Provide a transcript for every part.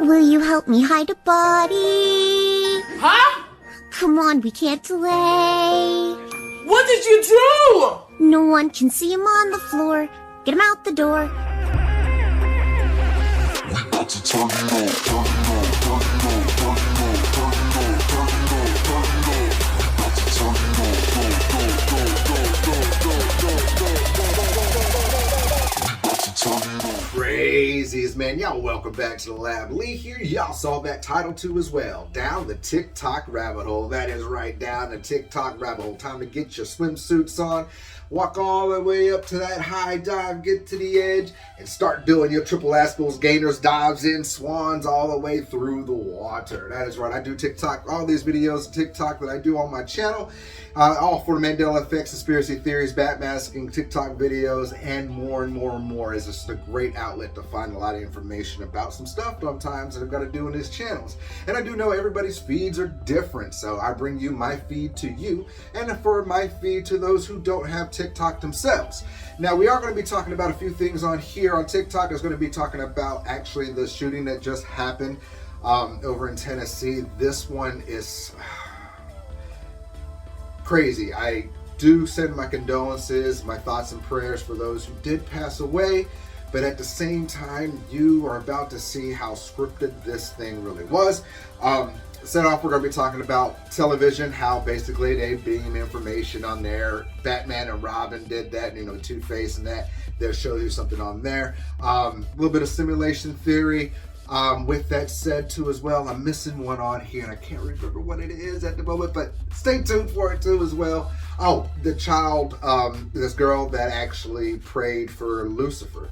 Will you help me hide a body? Huh? Come on, we can't delay. What did you do? No one can see him on the floor. Get him out the door. Crazies, man. Y'all welcome back to the lab. Lee here. Y'all saw that title too as well. Down the TikTok rabbit hole. That is right, down the TikTok rabbit hole. Time to get your swimsuits on. Walk all the way up to that high dive, get to the edge, and start doing your triple aspals, gainers, dives in, swans all the way through the water. That is right. I do TikTok, all these videos of TikTok that I do on my channel, all for Mandela Effects, conspiracy theories, backmasking, TikTok videos, and more and more and more. It's just a great outlet to find a lot of information about some stuff sometimes that I've got to do in these channels. And I do know everybody's feeds are different, so I bring you my feed to you, and for my feed to those who don't have TikTok themselves. Now, we are going to be talking about a few things on here on TikTok. I was going to be talking about actually the shooting that just happened over in Tennessee. This one is crazy. I do send my condolences, my thoughts and prayers for those who did pass away, but at the same time, you are about to see how scripted this thing really was. Set off, we're going to be talking about television, how basically they beam information on there. Batman and Robin did that, you know, Two-Face and that. They'll show you something on there. A little bit of simulation theory. With that said too as well, I'm missing one on here and I can't remember what it is at the moment, but stay tuned for it too as well. Oh, the child, this girl that actually prayed for Lucifer.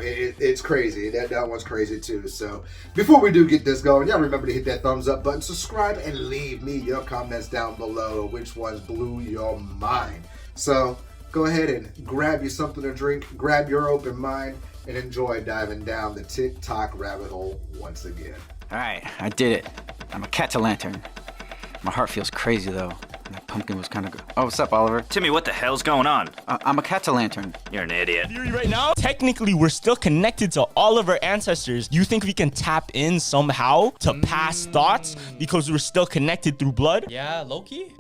It's crazy. That one's crazy too. So before we do get this going, y'all remember to hit that thumbs up button, subscribe, and leave me your comments down below. Which ones blew your mind? So go ahead and grab you something to drink, grab your open mind, and enjoy diving down the TikTok rabbit hole once again. All right, I did it. I'm a cat-o'-lantern. My heart feels crazy though. That pumpkin was kind of good. Oh, what's up, Oliver? Timmy, what the hell's going on? I'm a cat-o'-lantern. You're an idiot. Theory right now, technically, we're still connected to all of our ancestors. You think we can tap in somehow to past thoughts because we're still connected through blood? Yeah, Loki?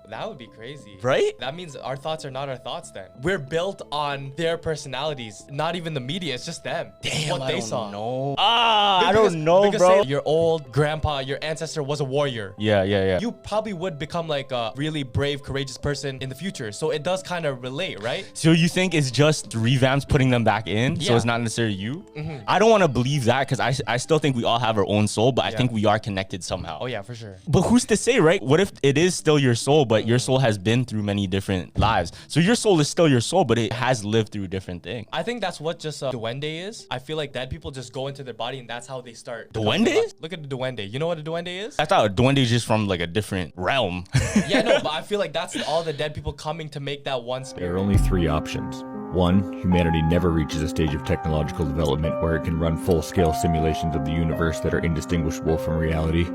That would be crazy. Right? That means our thoughts are not our thoughts then. We're built on their personalities, not even the media, it's just them. Damn, what they saw. know. I don't know, bro. Say your old grandpa, your ancestor was a warrior. Yeah. You probably would become like a really brave, courageous person in the future. So it does kind of relate, right? So you think it's just revamps putting them back in? So it's not necessarily you? I don't want to believe that because I still think we all have our own soul, but I think we are connected somehow. Oh yeah, for sure. But who's to say, right? What if it is still your soul, but your soul has been through many different lives? So your soul is still your soul, but it has lived through different things. I think that's what just duende is. I feel like dead people just go into their body and that's how they start. Duende? Look at the duende. You know what a duende is? I thought a duende is just from like a different realm. Yeah, no, but I feel like that's all the dead people coming to make that one spirit. There are only three options. One, humanity never reaches a stage of technological development where it can run full-scale simulations of the universe that are indistinguishable from reality.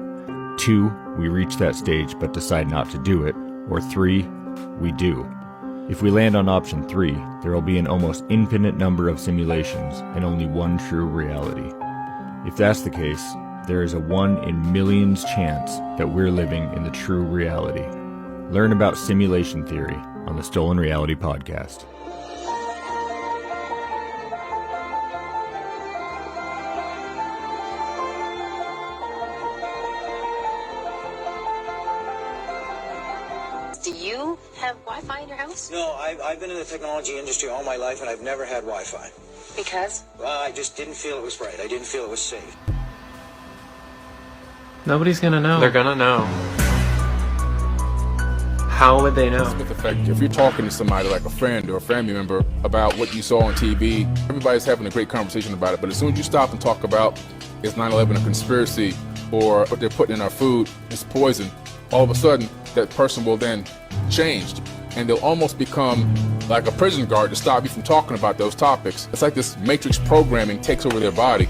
Two, we reach that stage but decide not to do it. Or three, we do. If we land on option 3, there will be an almost infinite number of simulations and only one true reality. If that's the case, there is a 1 in millions chance that we're living in the true reality. Learn about simulation theory on the Stolen Reality Podcast. Do you have Wi-Fi in your house? No, I've been in the technology industry all my life and I've never had Wi-Fi. Because? Well, I just didn't feel it was right. I didn't feel it was safe. Nobody's gonna know. They're gonna know. How would they know? With the fact, if you're talking to somebody like a friend or a family member about what you saw on TV, everybody's having a great conversation about it. But as soon as you stop and talk about is 9/11 a conspiracy or what they're putting in our food is poison, all of a sudden that person will then change and they'll almost become like a prison guard to stop you from talking about those topics. It's like this matrix programming takes over their body.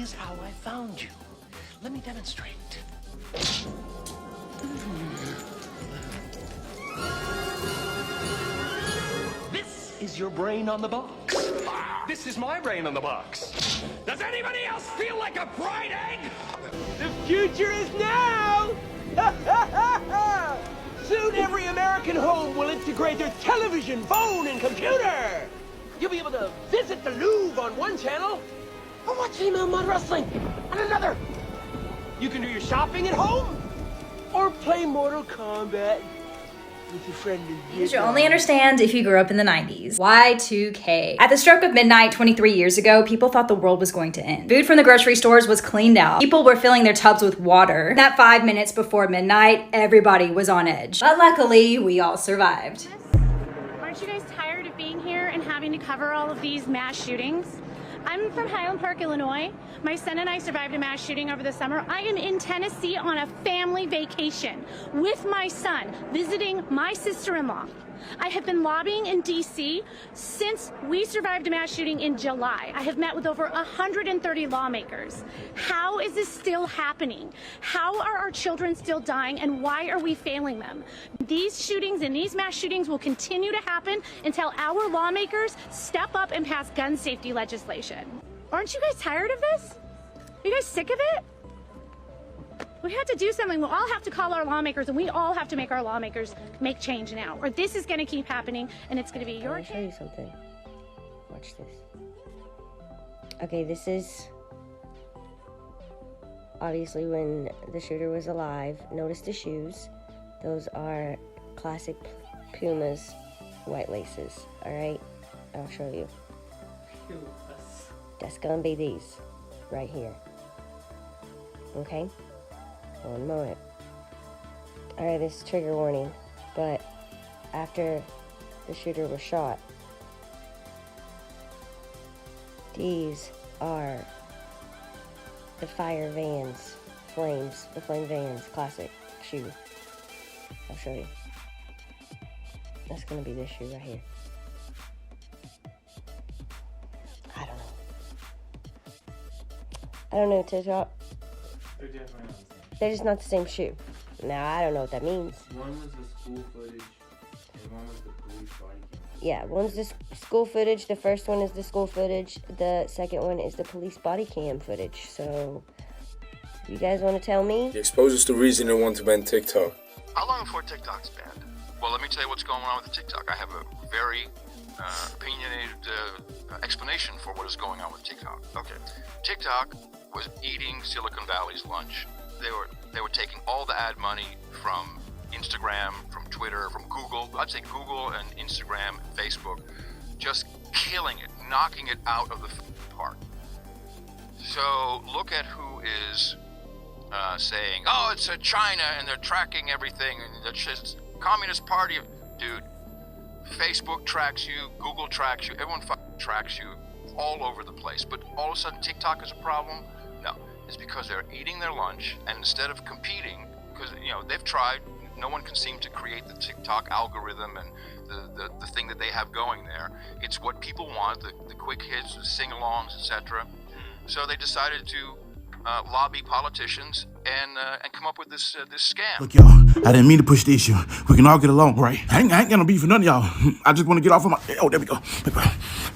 is how I found you. Let me demonstrate. This is your brain on the box. This is my brain on the box. Does anybody else feel like a fried egg? The future is now! Soon every American home will integrate their television, phone, and computer! You'll be able to visit the Louvre on one channel, or watch female mud wrestling on another. You can do your shopping at home, or play Mortal Kombat with your friend in You'll only understand if you grew up in the 90s. Y2K. At the stroke of midnight 23 years ago, people thought the world was going to end. Food from the grocery stores was cleaned out. People were filling their tubs with water. That 5 minutes before midnight, everybody was on edge. But luckily, we all survived. Aren't you guys tired of being here and having to cover all of these mass shootings? I'm from Highland Park, Illinois. My son and I survived a mass shooting over the summer. I am in Tennessee on a family vacation with my son, visiting my sister-in-law. I have been lobbying in D.C. since we survived a mass shooting in July. I have met with over 130 lawmakers. How is this still happening? How are our children still dying, and why are we failing them? These shootings and these mass shootings will continue to happen until our lawmakers step up and pass gun safety legislation. Aren't you guys tired of this? Are you guys sick of it? We have to do something. We'll all have to call our lawmakers, and we all have to make our lawmakers make change now, or this is going to keep happening, and it's going to be your. I'll show you something. Watch this. Okay, this is obviously when the shooter was alive. Notice the shoes. Those are classic Pumas white laces. All right, I'll show you. That's gonna be these right here. Okay. One moment. Alright, this is trigger warning, but after the shooter was shot, these are the fire vans, the flame vans, classic shoe. I'll show you. That's gonna be this shoe right here. I don't know, TikTok. They're definitely not the same. They're just not the same shoe. Now, I don't know what that means. One was the school footage, and one was the police body cam. Yeah, one's the school footage. The first one is the school footage. The second one is the police body cam footage. So, you guys want to tell me? The exposure's the reason they want to ban TikTok. How long before TikTok's banned? Well, let me tell you what's going on with TikTok. I have a very opinionated explanation for what is going on with TikTok. Okay, TikTok was eating Silicon Valley's lunch. They were taking all the ad money from Instagram, from Twitter, from Google. I'd say Google and Instagram, and Facebook, just killing it, knocking it out of the park. So look at who is saying, "Oh, it's China and they're tracking everything and that's just Communist Party." Dude, Facebook tracks you, Google tracks you, everyone tracks you all over the place. But all of a sudden TikTok is a problem? No, it's because they're eating their lunch, and instead of competing, because they've tried, no one can seem to create the TikTok algorithm and the thing that they have going there. It's what people want, the quick hits, the sing-alongs, etc. So they decided to lobby politicians and come up with this scam. Look, y'all, I didn't mean to push the issue. We can all get along, right? I ain't got no beef for none of y'all. I just want to get off of my... Oh, there we go.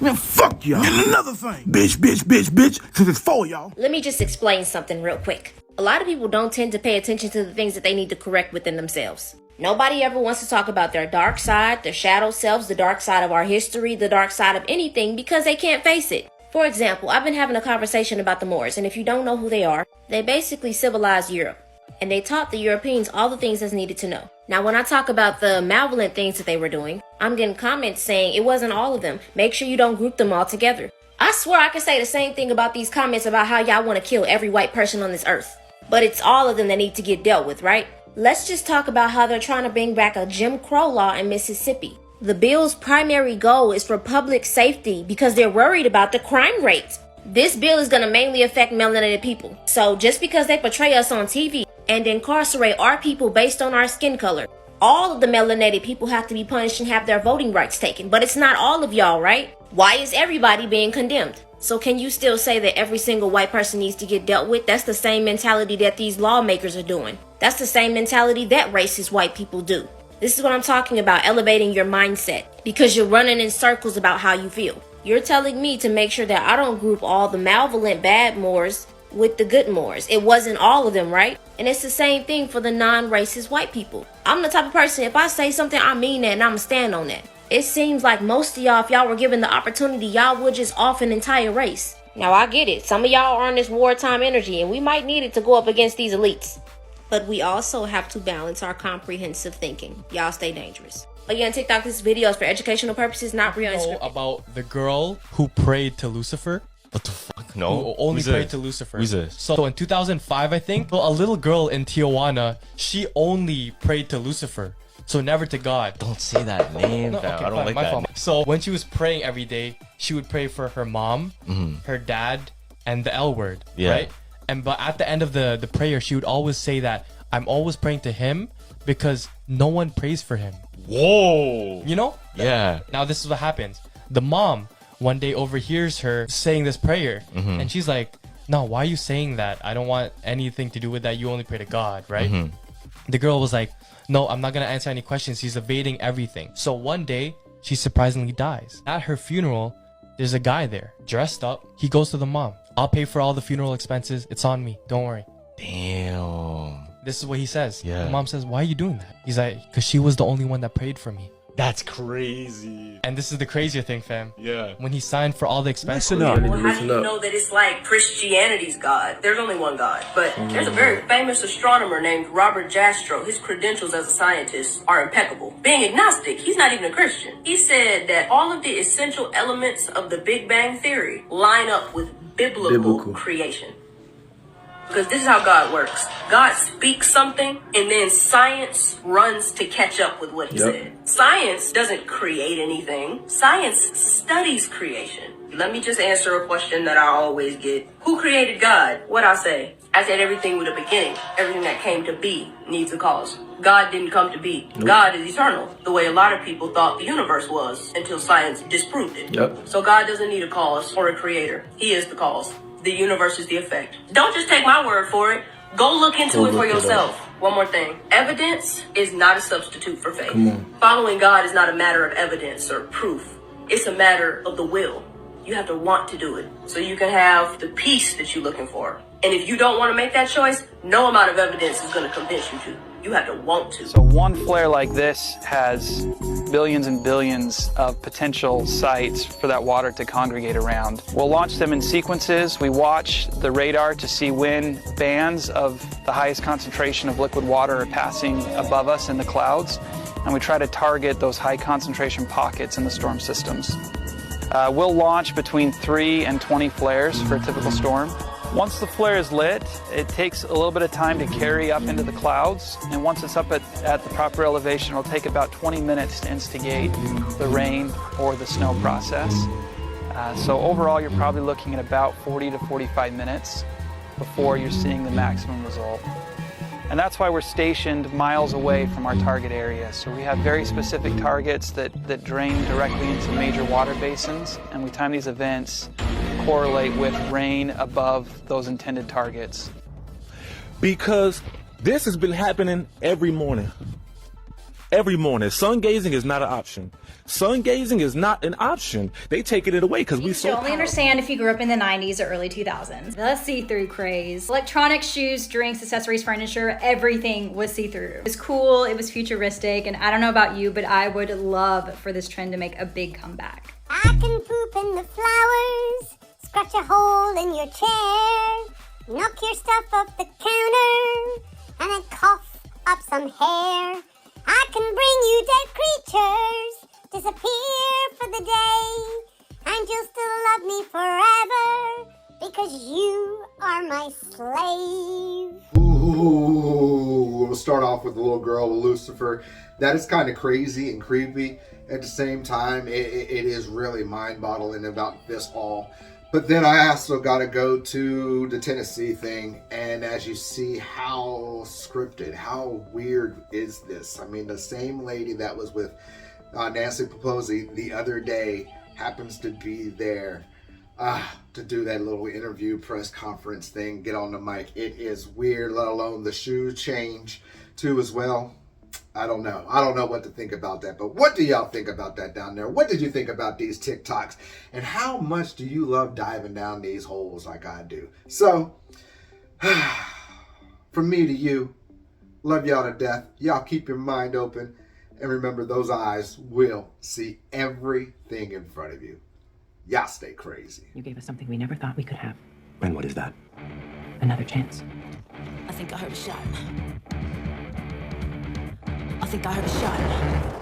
Man, fuck y'all. And another thing. Bitch, because it's for y'all. Let me just explain something real quick. A lot of people don't tend to pay attention to the things that they need to correct within themselves. Nobody ever wants to talk about their dark side, their shadow selves, the dark side of our history, the dark side of anything, because they can't face it. For example, I've been having a conversation about the Moors, and if you don't know who they are, they basically civilized Europe. And they taught the Europeans all the things that's needed to know. Now, when I talk about the malevolent things that they were doing, I'm getting comments saying it wasn't all of them. Make sure you don't group them all together. I swear I could say the same thing about these comments about how y'all want to kill every white person on this earth. But it's all of them that need to get dealt with, right? Let's just talk about how they're trying to bring back a Jim Crow law in Mississippi. The bill's primary goal is for public safety because they're worried about the crime rate. This bill is going to mainly affect melanated people. So just because they portray us on TV and incarcerate our people based on our skin color, all of the melanated people have to be punished and have their voting rights taken. But it's not all of y'all, right? Why is everybody being condemned? So can you still say that every single white person needs to get dealt with? That's the same mentality that these lawmakers are doing. That's the same mentality that racist white people do. This is what I'm talking about, elevating your mindset, because you're running in circles about how you feel. You're telling me to make sure that I don't group all the malevolent bad Moors with the good Moors. It wasn't all of them, right? And it's the same thing for the non-racist white people. I'm the type of person, if I say something, I mean that and I'm gonna stand on that. It seems like most of y'all, if y'all were given the opportunity, y'all would just off an entire race. Now I get it. Some of y'all are on this wartime energy and we might need it to go up against these elites. But we also have to balance our comprehensive thinking. Y'all stay dangerous. Again, TikTok, this video is for educational purposes, not real. You know about the girl who prayed to Lucifer? What the fuck? No. Who only prayed to Lucifer. Who's this? So in 2005, I think, a little girl in Tijuana, she only prayed to Lucifer. So never to God. Don't say that name. No, okay, I don't fine, like my that. fault. So when she was praying every day, she would pray for her mom, her dad, and the L word, right? But at the end of the prayer, she would always say that I'm always praying to him because no one prays for him. Whoa. You know? Yeah. Now this is what happens. The mom one day overhears her saying this prayer, and she's like, no, why are you saying that? I don't want anything to do with that. You only pray to God, right? The girl was like, no, I'm not going to answer any questions. He's evading everything. So one day, she surprisingly dies. At her funeral, there's a guy there, dressed up. He goes to the mom. I'll pay for all the funeral expenses. It's on me. Don't worry. Damn. This is what he says. Yeah. The mom says, why are you doing that? He's like, because she was the only one that prayed for me. That's crazy. And this is the crazier thing, fam. Yeah. When he signed for all the expenses. Well, how do you know that it's like Christianity's God? There's only one God. But there's a very famous astronomer named Robert Jastrow. His credentials as a scientist are impeccable. Being agnostic, he's not even a Christian. He said that all of the essential elements of the Big Bang Theory line up with biblical creation. Because this is how God works. God speaks something, and then science runs to catch up with what he said. Science doesn't create anything. Science studies creation. Let me just answer a question that I always get. Who created God? What'd I say? I said everything with a beginning. Everything that came to be needs a cause. God didn't come to be. God is eternal, the way a lot of people thought the universe was until science disproved it. So God doesn't need a cause or a creator. He is the cause. The universe is the effect. Don't just take my word for it. Go look into it for yourself. One more thing. Evidence is not a substitute for faith. Following God is not a matter of evidence or proof. It's a matter of the will. You have to want to do it so you can have the peace that you're looking for. And if you don't want to make that choice, no amount of evidence is going to convince you to. You have to want to. So one flare like this has billions and billions of potential sites for that water to congregate around. We'll launch them in sequences. We watch the radar to see when bands of the highest concentration of liquid water are passing above us in the clouds, and we try to target those high concentration pockets in the storm systems. We'll launch between 3 and 20 flares for a typical storm. Once the flare is lit, it takes a little bit of time to carry up into the clouds, and once it's up at the proper elevation, it'll take about 20 minutes to instigate the rain or the snow process. So overall, you're probably looking at about 40 to 45 minutes before you're seeing the maximum result. And that's why we're stationed miles away from our target area. So we have very specific targets that drain directly into major water basins, and we time these events correlate with rain above those intended targets. Because this has been happening every morning. Every morning. Sun gazing is not an option. Sun gazing is not an option. They taking it away because we so You only understand if you grew up in the 90s or early 2000s. The see-through craze. Electronics, shoes, drinks, accessories, furniture, everything was see-through. It was cool, it was futuristic, and I don't know about you, but I would love for this trend to make a big comeback. I can poop in the flowers, scratch a hole in your chair, knock your stuff off the counter, and then cough up some hair. I can bring you dead creatures, disappear for the day, and you'll still love me forever, because you are my slave. Ooh, we'll start off with the little girl with Lucifer. That is kind of crazy and creepy. At the same time, it is really mind-boggling about this all. But then I also got to go to the Tennessee thing, and as you see how scripted, how weird is this? I mean, the same lady that was with Nancy Pelosi the other day happens to be there to do that little interview press conference thing, get on the mic. It is weird, let alone the shoe change too as well. I don't know. I don't know what to think about that. But what do y'all think about that down there? What did you think about these TikToks? And how much do you love diving down these holes like I do? So, from me to you, love y'all to death. Y'all keep your mind open. And remember, those eyes will see everything in front of you. Y'all stay crazy. You gave us something we never thought we could have. And what is that? Another chance. I think I heard a shot. I think I heard a shot.